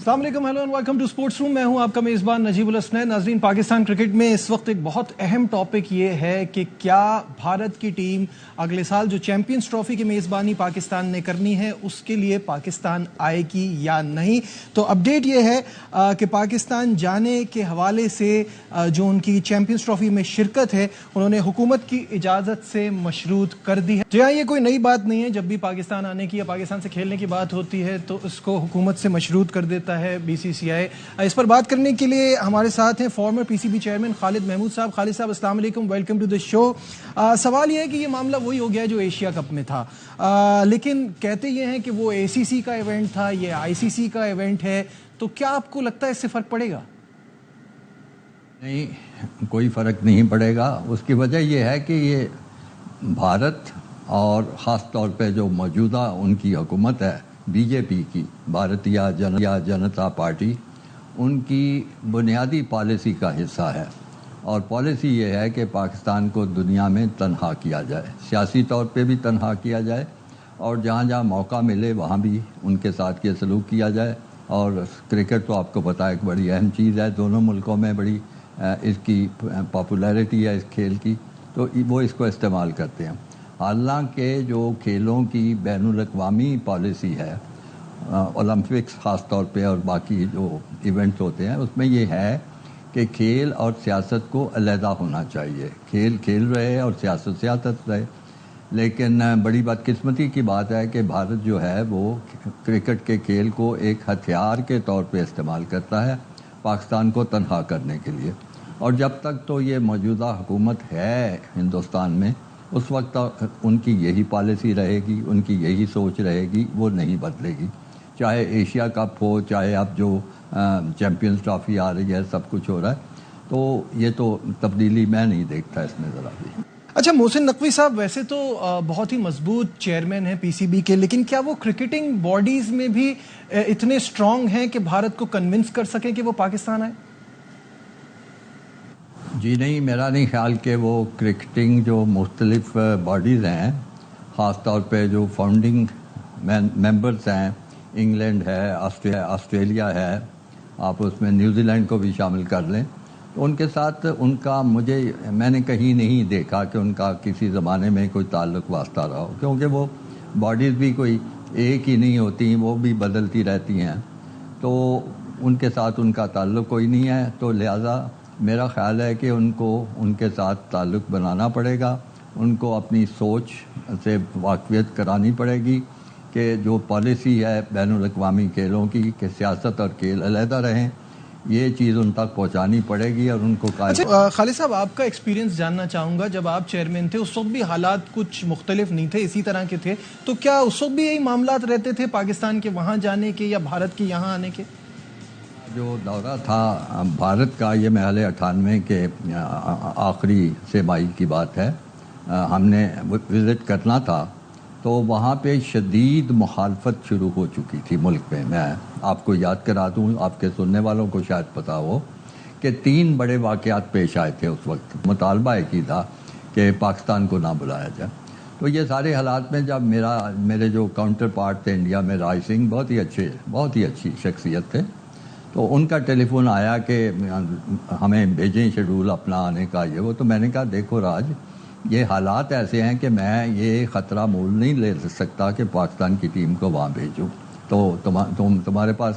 السلام علیکم، hello and welcome to sports room. میں ہوں آپ کا میزبان نجیب الحسنین. ناظرین، پاکستان کرکٹ میں اس وقت ایک بہت اہم ٹاپک یہ ہے کہ کیا بھارت کی ٹیم اگلے سال جو چیمپئنز ٹرافی کی میزبانی پاکستان نے کرنی ہے اس کے لیے پاکستان آئے گی یا نہیں. تو اپڈیٹ یہ ہے کہ پاکستان جانے کے حوالے سے جو ان کی چیمپئنز ٹرافی میں شرکت ہے انہوں نے حکومت کی اجازت سے مشروط کر دی ہے. جی ہاں، یہ کوئی نئی بات نہیں ہے. جب بھی پاکستان آنے کی یا پاکستان سے کھیلنے کی بات ہوتی ہے تو اس کو حکومت سے مشروط کر دیتا ہے بی سی سی آئی. اس پر بات کرنے کے لیے ہمارے ساتھ ہیں فارمر پی سی بی چیئرمین خالد محمود صاحب. خالد صاحب السلام علیکم، ویلکم ٹو دا شو. سوال یہ ہے کہ یہ معاملہ وہی ہو گیا جو ایشیا کپ میں تھا، لیکن کہتے یہ ہیں کہ وہ اے سی سی کا ایونٹ تھا، یہ آئی سی سی کا ایونٹ ہے. تو کیا آپ کو لگتا ہے اس سے فرق پڑے گا؟ نہیں، کوئی فرق نہیں پڑے گا. اس کی وجہ یہ ہے کہ یہ بھارت اور خاص طور پہ جو موجودہ ان کی حکومت ہے بی جے پی کی، بھارتیہ جنتا پارٹی، ان کی بنیادی پالیسی کا حصہ ہے. اور پالیسی یہ ہے کہ پاکستان کو دنیا میں تنہا کیا جائے، سیاسی طور پہ بھی تنہا کیا جائے، اور جہاں جہاں موقع ملے وہاں بھی ان کے ساتھ یہ سلوک کیا جائے. اور کرکٹ تو آپ کو پتہ ہے ایک بڑی اہم چیز ہے، دونوں ملکوں میں بڑی اس کی پاپولیرٹی ہے اس کھیل کی، تو وہ اس کو استعمال کرتے ہیں. حالانکہ جو کھیلوں کی بین الاقوامی پالیسی ہے، اولمپکس خاص طور پہ اور باقی جو ایونٹس ہوتے ہیں، اس میں یہ ہے کہ کھیل اور سیاست کو علیحدہ ہونا چاہیے. کھیل کھیل رہے اور سیاست سیاست رہے. لیکن بڑی بدقسمتی کی بات ہے کہ بھارت جو ہے وہ کرکٹ کے کھیل کو ایک ہتھیار کے طور پہ استعمال کرتا ہے پاکستان کو تنہا کرنے کے لیے. اور جب تک تو یہ موجودہ حکومت ہے ہندوستان میں، اس وقت ان کی یہی پالیسی رہے گی، ان کی یہی سوچ رہے گی، وہ نہیں بدلے گی. چاہے ایشیا کپ ہو، چاہے اب جو چیمپئنز ٹرافی آ رہی ہے، سب کچھ ہو رہا ہے. تو یہ تو تبدیلی میں نہیں دیکھتا اس میں ذرا بھی. اچھا، محسن نقوی صاحب ویسے تو بہت ہی مضبوط چیئرمین ہیں پی سی بی کے، لیکن کیا وہ کرکٹنگ باڈیز میں بھی اتنے اسٹرانگ ہیں کہ بھارت کو کنونس کر سکیں کہ وہ پاکستان آئے؟ جی نہیں، میرا نہیں خیال کہ وہ کرکٹنگ جو مختلف باڈیز ہیں، خاص طور پہ جو فاؤنڈنگ ممبرز ہیں، انگلینڈ ہے، آسٹریلیا ہے، آپ اس میں نیوزی لینڈ کو بھی شامل کر لیں، تو ان کے ساتھ ان کا میں نے کہیں نہیں دیکھا کہ ان کا کسی زمانے میں کوئی تعلق واسطہ رہا ہو، کیونکہ وہ باڈیز بھی کوئی ایک ہی نہیں ہوتی، وہ بھی بدلتی رہتی ہیں. تو ان کے ساتھ ان کا تعلق کوئی نہیں ہے. تو لہٰذا میرا خیال ہے کہ ان کو ان کے ساتھ تعلق بنانا پڑے گا، ان کو اپنی سوچ سے واقفیت کرانی پڑے گی کہ جو پالیسی ہے بین الاقوامی کھیلوں کی کہ سیاست اور کھیل علیحدہ رہیں، یہ چیز ان تک پہنچانی پڑے گی اور ان کو اچھا خالد صاحب، آپ کا ایکسپیرینس جاننا چاہوں گا. جب آپ چیئرمین تھے اس وقت بھی حالات کچھ مختلف نہیں تھے، اسی طرح کے تھے. تو کیا اس وقت بھی یہی معاملات رہتے تھے پاکستان کے وہاں جانے کے یا بھارت کے یہاں آنے کے؟ جو دورہ تھا بھارت کا، یہ محل 98 کے آخری سے مائی کی بات ہے، ہم نے وزٹ کرنا تھا. تو وہاں پہ شدید مخالفت شروع ہو چکی تھی ملک میں. میں آپ کو یاد کرا دوں، آپ کے سننے والوں کو شاید پتہ ہو کہ 3 بڑے واقعات پیش آئے تھے اس وقت. مطالبہ ایک ہی تھا کہ پاکستان کو نہ بلایا جائے. تو یہ سارے حالات میں جب میرے جو کاؤنٹر پارٹ تھے انڈیا میں، راج سنگھ، بہت ہی اچھی شخصیت تھے، تو ان کا ٹیلی فون آیا کہ ہمیں بھیجیں شیڈول اپنا آنے کا، یہ وہ. تو میں نے کہا دیکھو راج، یہ حالات ایسے ہیں کہ میں یہ خطرہ مول نہیں لے سکتا کہ پاکستان کی ٹیم کو وہاں بھیجوں. تو تمہارے پاس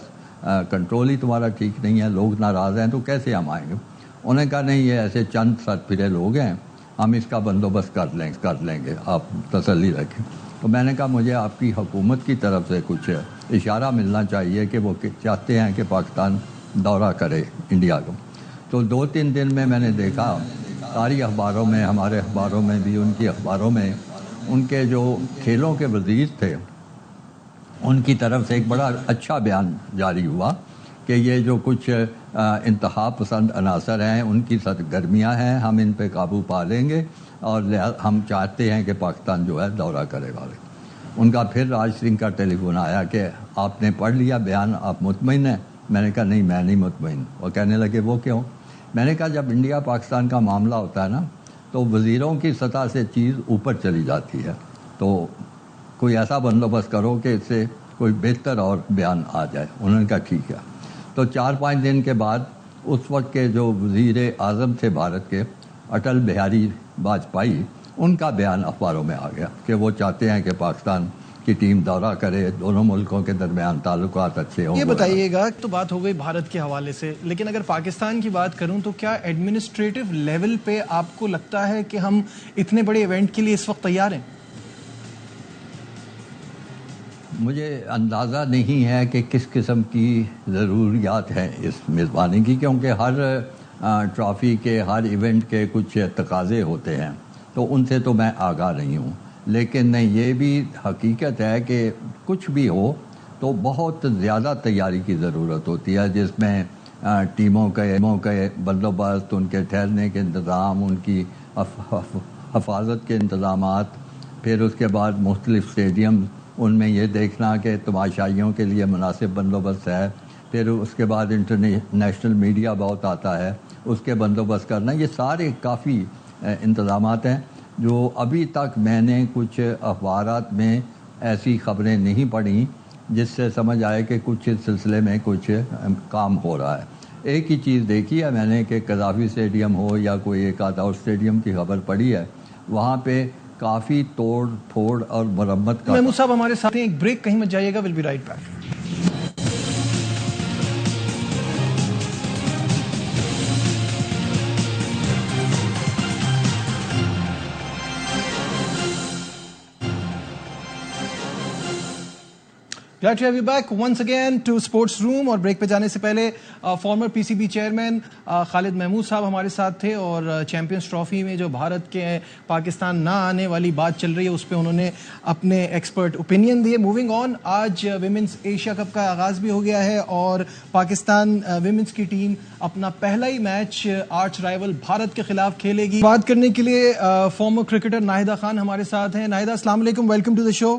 کنٹرول ہی تمہارا ٹھیک نہیں ہے، لوگ ناراض ہیں، تو کیسے ہم آئیں گے؟ انہوں نے کہا نہیں، یہ ایسے چند سر پھرے لوگ ہیں، ہم اس کا بندوبست کر لیں گے، آپ تسلی رکھیں. تو میں نے کہا مجھے آپ کی حکومت کی طرف سے کچھ اشارہ ملنا چاہیے کہ وہ چاہتے ہیں کہ پاکستان دورہ کرے انڈیا کو. تو 2-3 دن میں نے دیکھا ساری اخباروں میں، ہمارے اخباروں میں بھی، ان کی اخباروں میں، ان کے جو کھیلوں کے وزیر تھے ان کی طرف سے ایک بڑا اچھا بیان جاری ہوا کہ یہ جو کچھ انتہا پسند عناصر ہیں ان کی سرگرمیاں ہیں، ہم ان پہ قابو پا لیں گے، اور ہم چاہتے ہیں کہ پاکستان جو ہے دورہ کرے والے. ان کا پھر راج سنگھ کا ٹیلی فون آیا کہ آپ نے پڑھ لیا بیان، آپ مطمئن ہیں؟ میں نے کہا نہیں، میں نہیں مطمئن. وہ کہنے لگے وہ کیوں؟ میں نے کہا جب انڈیا پاکستان کا معاملہ ہوتا ہے نا، تو وزیروں کی سطح سے چیز اوپر چلی جاتی ہے. تو کوئی ایسا بندوبست کرو کہ اس سے کوئی بہتر اور بیان آ جائے. انہوں نے کہا ٹھیک ہے. تو 4-5 دن کے بعد اس وقت کے جو وزیر اعظم تھے بھارت کے اٹل بہاری واجپئی، ان کا بیان اخباروں میں آ گیا کہ وہ چاہتے ہیں کہ پاکستان کی ٹیم دورہ کرے، دونوں ملکوں کے درمیان تعلقات اچھے ہوں۔ یہ بتائیے گا، تو بات ہو گئی بھارت کے حوالے سے، لیکن اگر پاکستان کی بات کروں تو کیا ایڈمنسٹریٹو لیول پہ آپ کو لگتا ہے کہ ہم اتنے بڑے ایونٹ کے لیے اس وقت تیار ہیں؟ مجھے اندازہ نہیں ہے کہ کس قسم کی ضروریات ہیں اس میزبانی کی، کیونکہ ہر ٹرافی کے، ہر ایونٹ کے کچھ تقاضے ہوتے ہیں، تو ان سے تو میں آگاہ نہیں ہوں، لیکن یہ بھی حقیقت ہے کہ کچھ بھی ہو تو بہت زیادہ تیاری کی ضرورت ہوتی ہے، جس میں ٹیموں کے بندوبست، ان کے ٹھہرنے کے انتظام، ان کی حفاظت کے انتظامات، پھر اس کے بعد مختلف اسٹیڈیم، ان میں یہ دیکھنا کہ تماشائیوں کے لیے مناسب بندوبست ہے، پھر اس کے بعد انٹرنیشنل میڈیا بہت آتا ہے، اس کے بندوبست کرنا، یہ سارے کافی انتظامات ہیں جو ابھی تک میں نے کچھ اخبارات میں ایسی خبریں نہیں پڑھیں جس سے سمجھ آئے کہ کچھ اس سلسلے میں کچھ کام ہو رہا ہے۔ ایک ہی چیز دیکھی ہے میں نے کہ قذافی اسٹیڈیم ہو یا کوئی ایک آدھا اور اسٹیڈیم کی خبر پڑھی ہے، وہاں پہ کافی توڑ پھوڑ اور مرمت کا۔ محمود صاحب ہمارے ساتھ ہیں، ایک بریک، کہیں مت جائیے گا، will be right back. Glad to have you back once again to Sports Room. اور بریک پہ جانے سے پہلے فارمر پی سی بی چیئرمین خالد محمود صاحب ہمارے ساتھ تھے، اور چیمپئنز ٹرافی میں جو بھارت کے پاکستان نہ آنے والی بات چل رہی ہے اس پہ انہوں نے اپنے ایکسپرٹ اوپینین دیے۔ موونگ آن، آج ویمنز ایشیا کپ کا آغاز بھی ہو گیا ہے اور پاکستان ویمنز کی ٹیم اپنا پہلا ہی میچ آرچ رائیول بھارت کے خلاف کھیلے گی۔ بات کرنے کے لیے فارمر کرکٹر ناہدہ خان ہمارے ساتھ ہیں۔ ناہدہ، السلام علیکم، ویلکم ٹو دا شو۔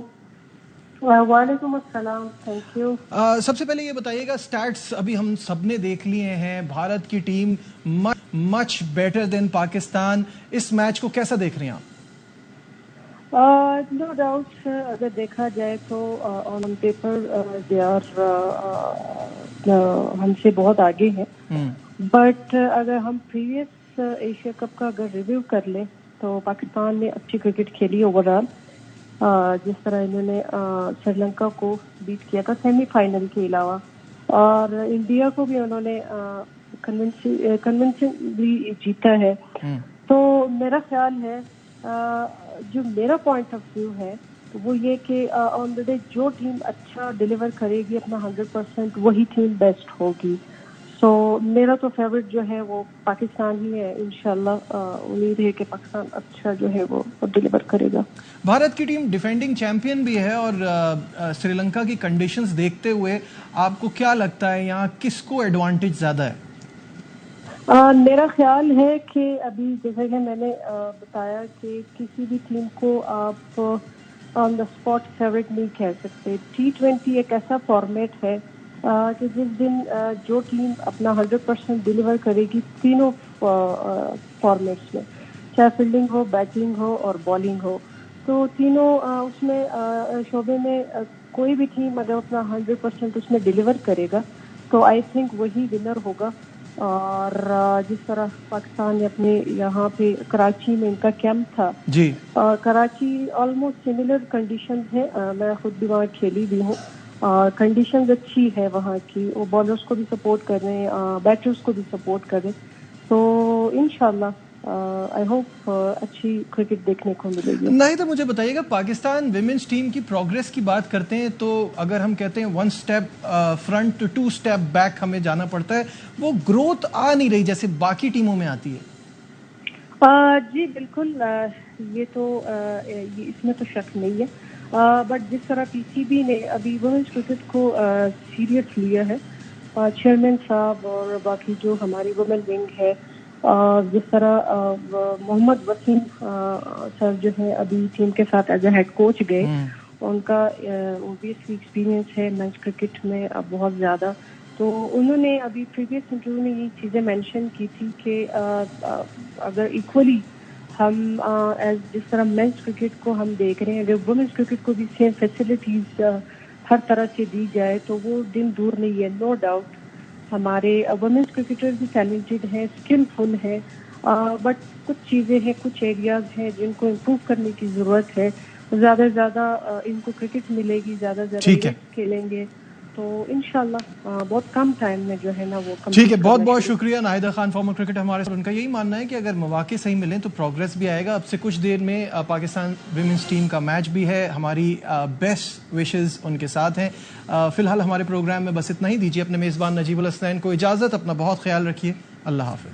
وعلیکم السلام، تھینک یو۔ سب سے پہلے یہ بتائیے گا، سٹیٹس ابھی ہم سب نے دیکھ لیے ہیں، بھارت کی team much better than Pakistan, اس میچ کو کیسا دیکھ رہے ہیں آپ؟ نو ڈاؤٹ، اگر دیکھا جائے تو آن پیپر دے آر ہم سے بہت آگے ہیں، بٹ اگر ہم پریویس ایشیا کپ کا اگر ریویو کر لیں تو پاکستان نے اچھی کرکٹ کھیلی اوور آل، جس طرح انہوں نے سری لنکا کو بیٹ کیا تھا سیمی فائنل کے علاوہ، اور انڈیا کو بھی انہوں نے کنونسنگلی جیتا ہے۔ تو میرا خیال ہے، جو میرا پوائنٹ آف ویو ہے وہ یہ کہ آن دا ڈے جو ٹیم اچھا ڈیلیور کرے گی اپنا 100%، وہی ٹیم بیسٹ ہوگی۔ سو میرا تو فیوریٹ جو ہے وہ پاکستان ہی ہے، انشاءاللہ امید ہے کہ پاکستان اچھا جو ہے وہ ڈیلیور کرے گا۔ بھارت کی ٹیم ڈیفینڈنگ چیمپئن بھی ہے، اور سری لنکا کی کنڈیشنز دیکھتے ہوئے آپ کو کیا لگتا ہے یہاں کس کو ایڈوانٹیج زیادہ ہے؟ میرا خیال ہے کہ ابھی جیسا کہ میں نے بتایا کہ کسی بھی ٹیم کو آپ آن دا اسپاٹ فیوریٹ نہیں کہہ سکتے۔ T20 ایک ایسا فارمیٹ ہے کہ جس دن جو ٹیم اپنا 100% ڈیلیور کرے گی تینوں فارمیٹس میں، چاہے فیلڈنگ ہو، بیٹنگ ہو اور بالنگ ہو، تو تینوں اس میں شعبے میں کوئی بھی ٹیم اگر اپنا 100% اس میں ڈیلیور کرے گا تو آئی تھنک وہی ونر ہوگا۔ اور جس طرح پاکستان نے اپنے یہاں پہ کراچی میں ان کا کیمپ تھا، جی کراچی آلموسٹ سملر کنڈیشنز ہے، میں خود بھی وہاں کھیلی بھی ہوں، اور کنڈیشنز اچھی ہے وہاں کی، وہ بالرز کو بھی سپورٹ کر رہے ہیں، بیٹرز کو بھی سپورٹ کر رہے ہیں، تو انشاءاللہ آئی ہوپ اچھی کرکٹ دیکھنے کو ملے گی۔ نہیں تو مجھے بتائیے گا، پاکستان ویمنز ٹیم کی پروگریس کی بات کرتے ہیں تو اگر ہم کہتے ہیں 1 اسٹیپ فرنٹ 2 اسٹیپ بیک ہمیں جانا پڑتا ہے، وہ گروتھ آ نہیں رہی جیسے باقی ٹیموں میں آتی ہے۔ جی بالکل، یہ تو اس میں تو شک نہیں ہے، بٹ جس طرح پی سی بی نے ابھی ویمنز کرکٹ کو سیریس لیا ہے، چیئرمین صاحب اور باقی جو ہماری وومن ونگ ہے، جس طرح محمد وسیم سر جو ہے ابھی ٹیم کے ساتھ ایز اے ہیڈ کوچ گئے، ان کا اوبیسلی ایکسپیرینس ہے مینس کرکٹ میں اب بہت زیادہ، تو انہوں نے ابھی پریویس انٹرویو میں یہ چیزیں مینشن کی تھی کہ اگر ایکولی ہم جس طرح مینس کرکٹ کو ہم دیکھ رہے ہیں، اگر وومنس کرکٹ کو بھی سیم فیسلٹیز ہر طرح سے دی جائے تو وہ دن دور نہیں ہے، نو ڈاؤٹ۔ ہمارے ویمنس کرکٹر بھی ٹیلنٹڈ ہیں، اسکلفل ہیں، بٹ کچھ چیزیں ہیں، کچھ ایریاز ہیں جن کو امپروو کرنے کی ضرورت ہے. زیادہ سے زیادہ ان کو کرکٹ ملے گی، زیادہ سے زیادہ ٹھیک ہے. ایونٹس کھیلیں گے تو انشاءاللہ بہت کم ٹائم میں جو ہے نا وہ ٹھیک ہے. بہت بہت شکریہ ناہیدہ خان، فارمر کرکٹر ہمارے ساتھ. ان کا یہی ماننا ہے کہ اگر مواقع صحیح ملیں تو پروگریس بھی آئے گا. اب سے کچھ دیر میں پاکستان ویمنس ٹیم کا میچ بھی ہے. ہماری بیسٹ وشز ان کے ساتھ ہیں. فی الحال ہمارے پروگرام میں بس اتنا ہی. دیجیے اپنے میزبان نجیب الحسنین کو اجازت. اپنا بہت خیال رکھیے. اللہ حافظ.